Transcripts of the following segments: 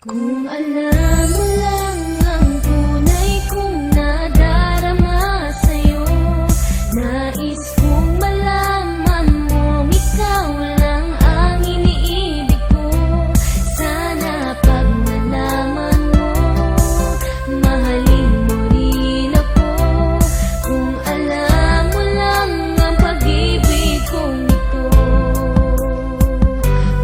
Kung alam mo lang ang tunay kong nadarama sa'yo, nais kong malaman mong ikaw lang ang iniibig ko. Sana pag nalaman mo, mahalin mo rin ako. Kung alam mo lang ang pag-ibig kong ito.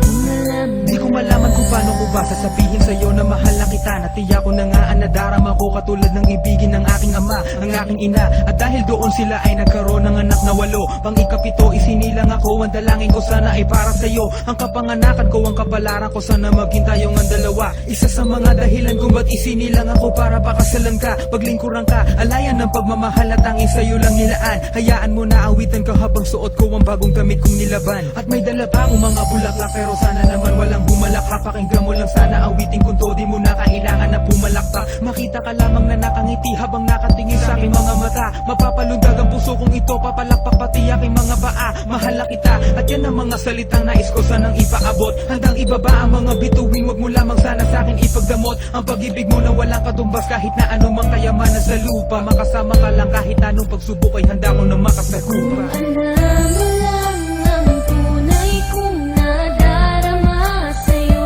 Kung alam mo, di ko malaman kung paano ko ba sasabihin sa'yo na mahal na kita. Natiyak ko na nga ang nadarama ko, katulad ng ibigin ng aking ama, ng aking ina. At dahil doon sila ay nagkaroon ng anak na 8, pang ikapito isinilang ako. Ang dalangin ko sana ay para sa'yo, ang kapanganakan ko, ang kapalaran ko, sana maging tayong ang dalawa. Isa sa mga dahilan kung ba't isinilang ako, para pakasalan ka, paglingkuran ka, alayan ng pagmamahal at tanging sa'yo lang nilaan. Hayaan mo na awitan ka habang suot ko ang bagong damit kong nilaban. At may dala pa akong mga bulaklak, pero sana naman walang bumalakha. Pakinggan mo lang sana awitin kung to, di mo na kailangan na pumalak pa. Makita ka lamang na nakangiti habang nakatingin sa aking mga mata. Mapapalundag ang puso kong ito, papalakpak pati aking mga paa. Mahal na kita, at yan ang mga salitang nais ko sanang ipaabot. Handang ibaba ang mga bituin, wag mo lamang sana sa akin ipagdamot. Ang pag-ibig mo na walang katumbas, kahit na anumang kayamanan sa lupa. Makasama ka lang kahit anong pagsubok, ay handa ko na makasakupa. alam mo lang ang tunay kong nadarama sa'yo,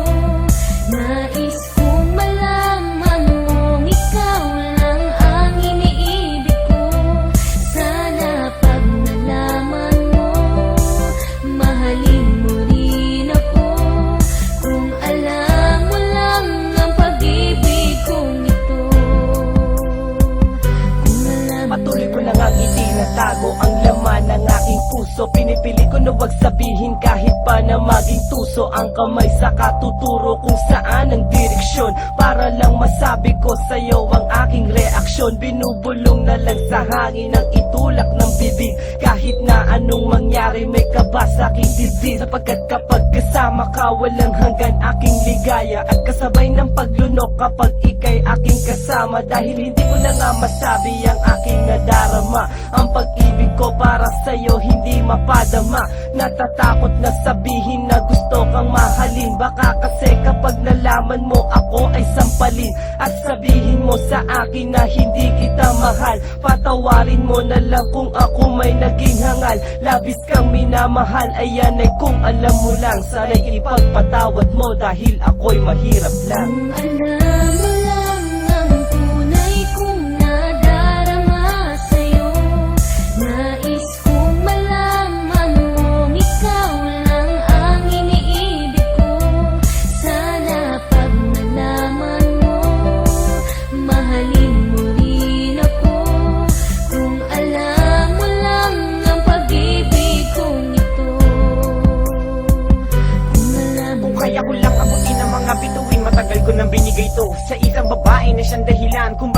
nais kong malaman mong ikaw lang ang iniibig ko. Sana pag nalaman mo, mahalin mo rin ako. Kung alam mo lang ang pag-ibig kong ito. Kung alam mo Patuloy ko lang ang itinatago ang laman ng aking puso. Pinipili ko na wag sabihin kahit pa na maging tuso. Ang kamay sa katuturo kung saan ang direksyon, para lang masabi ko sa'yo ang aking reaksyon. Binubulong na lang sa hangin ang itulak ng bibig. Kahit na anong mangyari, may kaba sa aking dibdib. Sapagkat kapag kasama ka, walang hanggan aking ligaya. At kasabay ng paglunok kapag ika'y aking kasama. Dahil hindi ko na nga masabi ang aking nadarama. Ang pag-ibig ko para sa'yo hindi mapadama. Natatakot na sabihin na gusto kang mahalin. Baka kasi kapag nalaman mo ako ay sampalin, at sabihin mo sa akin na hindi kita mahal. Patawarin mo na lang kung ako may naging hangal. Labis kang minamahal, ayan ay kung alam mo lang. Sana'y ipagpatawad mo dahil ako'y mahirap lang. Kung alam mo lang ang tunay kong nadarama sa'yo, nais kong malaman mong ikaw lang ang iniibig ko. Sana pag nalaman mo, mahalin mo rin ako. Kung alam mo lang ang pag-ibig kong ito. Kung alam mo Kung kaya ko lang abutin ang mga bituin, matagal ko nang binigay to sa isang babae na siyang dahilan kung